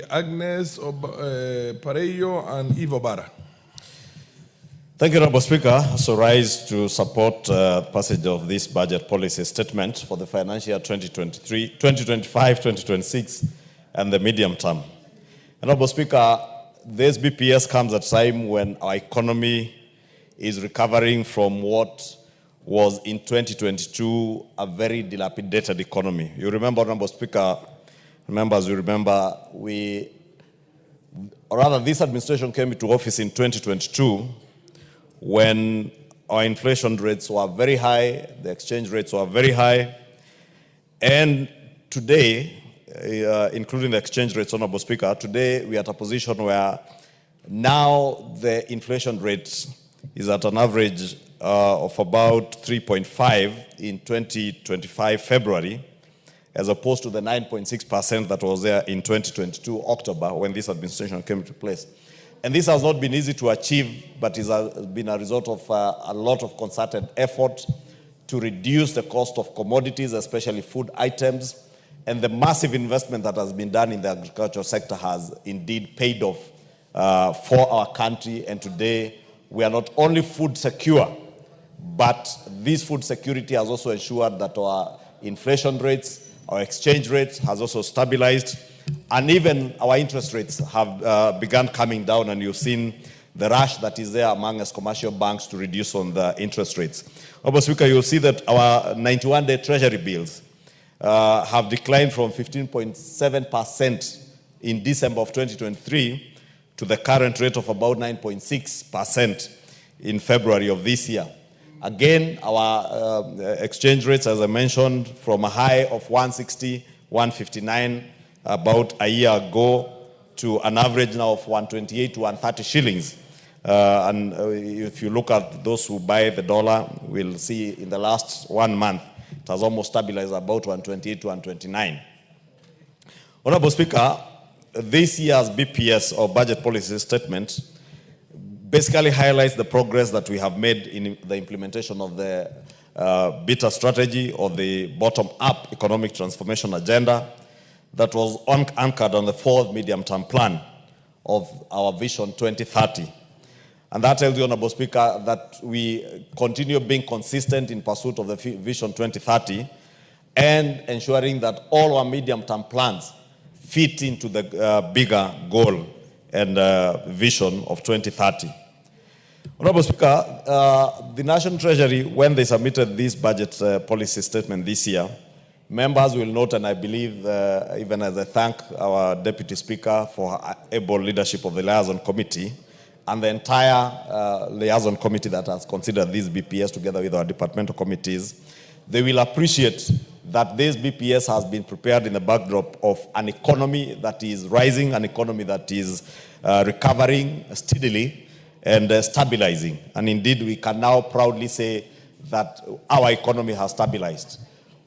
Agnes Parejo and Ivo Barra. Thank you, Honorable Speaker. So rise to support passage of this budget policy statement for the financial year 2023, 2025, 2026, and the medium term. Honorable Speaker, this BPS comes at a time when our economy is recovering from what was in 2022 a very dilapidated economy. You remember, Honorable Speaker, members, you remember, this administration came into office in 2022 when our inflation rates were very high, the exchange rates were very high, and today, including the exchange rates, Honorable Speaker, today we are at a position where now the inflation rate is at an average of about 3.5 in 2025 February, as opposed to the 9.6% that was there in 2022 October when this administration came into place. And this has not been easy to achieve, but it has been a result of a lot of concerted effort to reduce the cost of commodities, especially food items, and the massive investment that has been done in the agricultural sector has indeed paid off for our country. And today, we are not only food secure, but this food security has also ensured that our inflation rates, our exchange rate has also stabilized, and even our interest rates have begun coming down, and you've seen the rush that is there among us commercial banks to reduce on the interest rates. Honorable Speaker, you'll see that our 91-day treasury bills have declined from 15.7% in December of 2023 to the current rate of about 9.6% in February of this year. Again, our exchange rates, as I mentioned, from a high of 160, 159 about a year ago to an average now of 128 to 130 shillings. And if you look at those who buy the dollar, we'll see in the last 1 month, it has almost stabilized about 128 to 129. Honorable Speaker, this year's BPS, or budget policy statement, basically highlights the progress that we have made in the implementation of the BETA strategy, or the bottom-up economic transformation agenda that was anchored on the 4th medium-term plan of our Vision 2030. And that tells you, Honorable Speaker, that we continue being consistent in pursuit of the Vision 2030 and ensuring that all our medium-term plans fit into the bigger goal and vision of 2030. Honorable Speaker, the National Treasury, when they submitted this budget policy statement this year, members will note, and I believe, even as I thank our Deputy Speaker for able leadership of the Liaison Committee and the entire Liaison Committee that has considered this BPS together with our departmental committees, they will appreciate that this BPS has been prepared in the backdrop of an economy that is rising, an economy that is recovering steadily and stabilizing. And indeed, we can now proudly say that our economy has stabilized.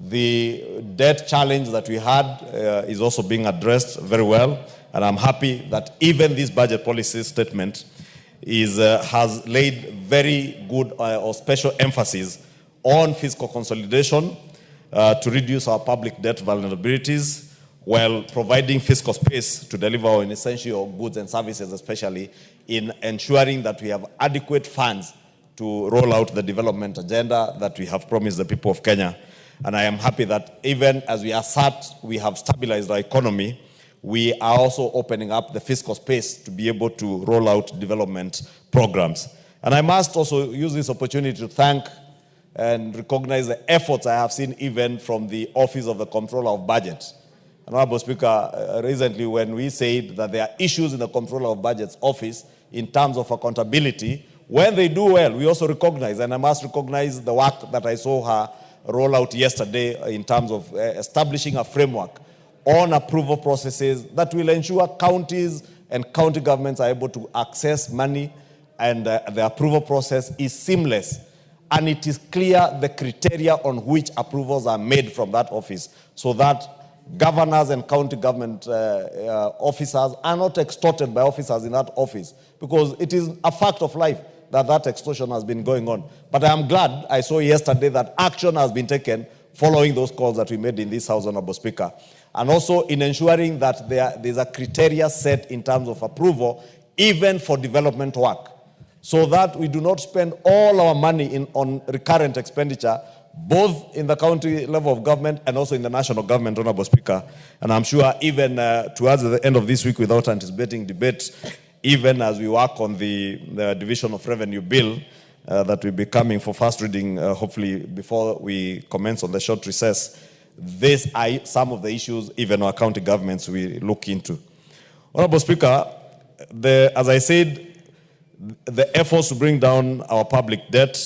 The debt challenge that we had is also being addressed very well, and I'm happy that even this budget policy statement has laid very good or special emphasis on fiscal consolidation to reduce our public debt vulnerabilities, while providing fiscal space to deliver on essential goods and services, especially in ensuring that we have adequate funds to roll out the development agenda that we have promised the people of Kenya. And I am happy that even as we assert we have stabilized our economy, we are also opening up the fiscal space to be able to roll out development programs. And I must also use this opportunity to thank and recognize the efforts I have seen even from the Office of the Comptroller of Budget. Honorable Speaker, recently when we said that there are issues in the Comptroller of Budget's office in terms of accountability, when they do well, we also recognize, and I must recognize the work that I saw her roll out yesterday in terms of establishing a framework on approval processes that will ensure counties and county governments are able to access money, and the approval process is seamless. And it is clear the criteria on which approvals are made from that office, so that governors and county government officers are not extorted by officers in that office, because it is a fact of life that extortion has been going on. But I am glad I saw yesterday that action has been taken following those calls that we made in this House, Honorable Speaker. and also in ensuring that there's a criteria set in terms of approval, even for development work, so that we do not spend all our money on recurrent expenditure, both in the county level of government and also in the national government, Honorable Speaker. And I'm sure even towards the end of this week, without anticipating debate, even as we work on the Division of Revenue Bill that will be coming for first reading, hopefully before we commence on the short recess, these are some of the issues even our county governments will look into. Honorable Speaker, as I said, the efforts to bring down our public debt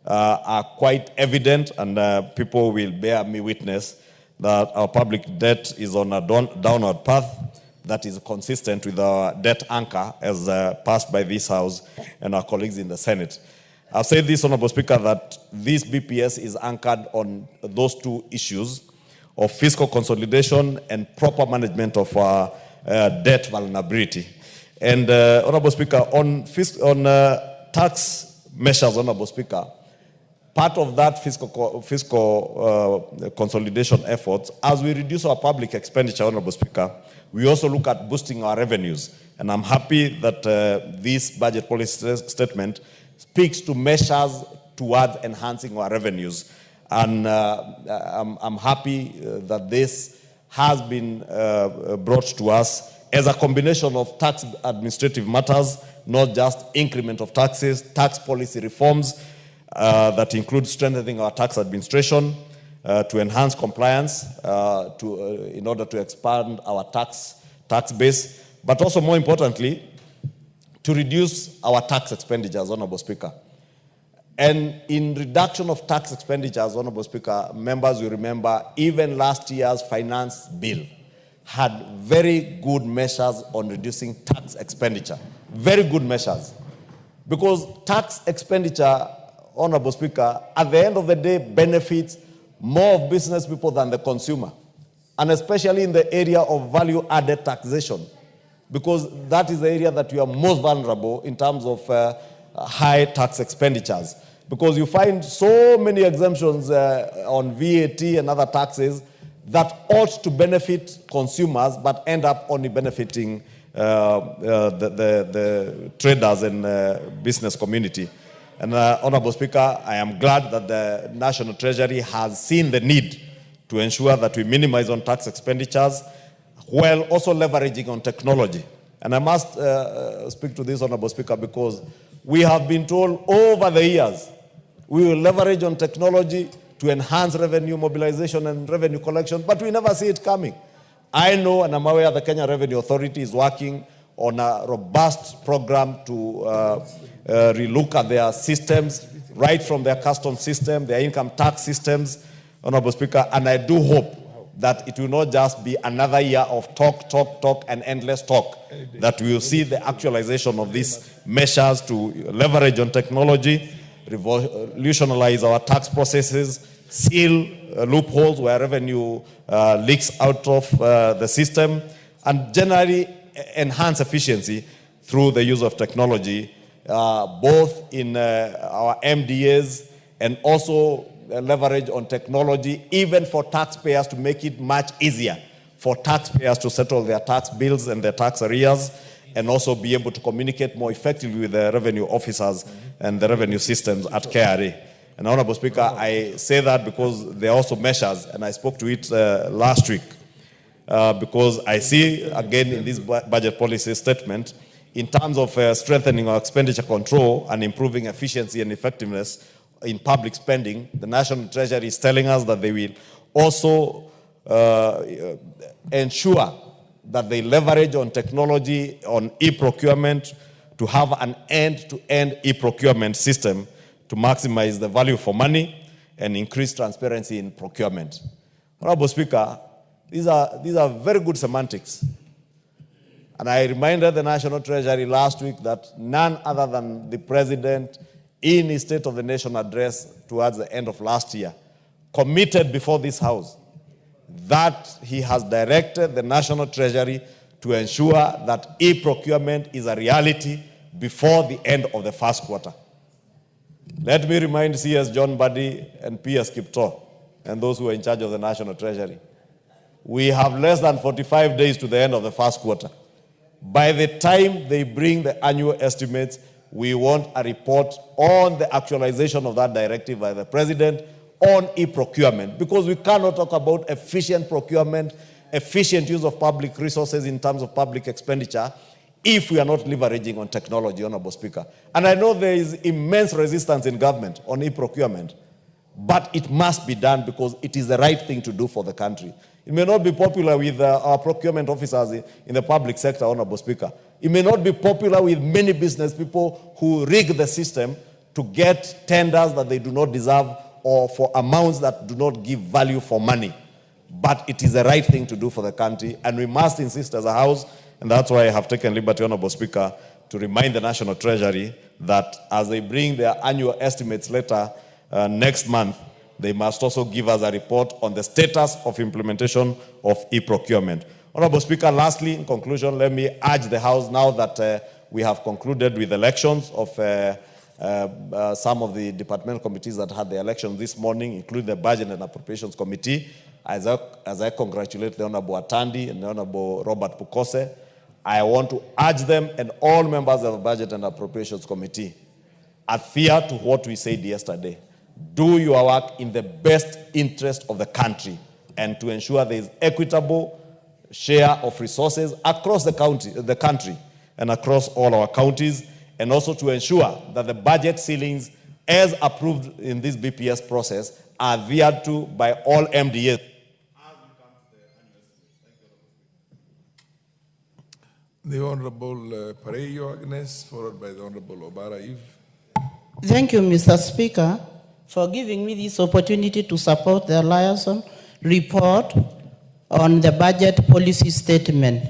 are quite evident, and people will bear me witness that our public debt is on a downward path that is consistent with our debt anchor as passed by this House and our colleagues in the Senate. I've said this, Honorable Speaker, that this BPS is anchored on those two issues of fiscal consolidation and proper management of our debt vulnerability. And Honorable Speaker, on tax measures, Honorable Speaker, part of that fiscal consolidation efforts, as we reduce our public expenditure, Honorable Speaker, we also look at boosting our revenues. And I'm happy that this budget policy statement speaks to measures towards enhancing our revenues. And I'm happy that this has been brought to us as a combination of tax administrative matters, not just increment of taxes, tax policy reforms that include strengthening our tax administration to enhance compliance in order to expand our tax base, but also more importantly, to reduce our tax expenditures, Honorable Speaker. And in reduction of tax expenditures, Honorable Speaker, members will remember even last year's finance bill had very good measures on reducing tax expenditure. Very good measures. Because tax expenditure, Honorable Speaker, at the end of the day benefits more of business people than the consumer. And especially in the area of value-added taxation. Because that is the area that we are most vulnerable in terms of high tax expenditures. Because you find so many exemptions on VAT and other taxes that ought to benefit consumers but end up only benefiting the traders and business community. And Honorable Speaker, I am glad that the National Treasury has seen the need to ensure that we minimize on tax expenditures while also leveraging on technology. And I must speak to this, Honorable Speaker, because we have been told over the years we will leverage on technology to enhance revenue mobilization and revenue collection, but we never see it coming. I know and I'm aware the Kenya Revenue Authority is working on a robust program to relook at their systems, right from their customs system, their income tax systems, Honorable Speaker, and I do hope that it will not just be another year of talk, and endless talk, that we will see the actualization of these measures to leverage on technology, revolutionize our tax processes, seal loopholes where revenue leaks out of the system, and generally enhance efficiency through the use of technology, both in our MDAs and also leverage on technology, even for taxpayers to make it much easier for taxpayers to settle their tax bills and their tax arrears, and also be able to communicate more effectively with the revenue officers and the revenue systems at KRA. And Honorable Speaker, I say that because there are also measures, and I spoke to it last week, because I see, again, in this budget policy statement, in terms of strengthening our expenditure control and improving efficiency and effectiveness in public spending, the National Treasury is telling us that they will also ensure that they leverage on technology, on e-procurement, to have an end-to-end e-procurement system to maximize the value for money and increase transparency in procurement. Honorable Speaker, these are very good semantics. And I reminded the National Treasury last week that none other than the President, in his State of the Nation address towards the end of last year, committed before this House that he has directed the National Treasury to ensure that e-procurement is a reality before the end of the first quarter. Let me remind CS John Buddy and PS Kipto and those who are in charge of the National Treasury. We have less than 45 days to the end of the first quarter. By the time they bring the annual estimates, we want a report on the actualization of that directive by the president on e-procurement, because we cannot talk about efficient procurement, efficient use of public resources in terms of public expenditure if we are not leveraging on technology, Honorable Speaker. And I know there is immense resistance in government on e-procurement, but it must be done because it is the right thing to do for the country. It may not be popular with our procurement officers in the public sector, Honorable Speaker. It may not be popular with many business people who rig the system to get tenders that they do not deserve or for amounts that do not give value for money. But it is the right thing to do for the country, and we must insist as a House, and that's why I have taken liberty, Honorable Speaker, to remind the National Treasury that as they bring their annual estimates later next month, they must also give us a report on the status of implementation of e-procurement. Honorable Speaker, lastly, in conclusion, let me urge the House, now that we have concluded with elections of some of the departmental committees that had the election this morning, including the Budget and Appropriations Committee, as I congratulate the Honorable Atandi and the Honorable Robert Pukose, I want to urge them and all members of the Budget and Appropriations Committee, adhere to what we said yesterday. Do your work in the best interest of the country and to ensure there is equitable share of resources across the country and across all our counties, and also to ensure that the budget ceilings as approved in this BPS process are adhered to by all MDAs. The Honorable Parejo Agnes, followed by the Honorable Obara Eve. Thank you, Mr. Speaker, for giving me this opportunity to support the liaison report on the budget policy statement.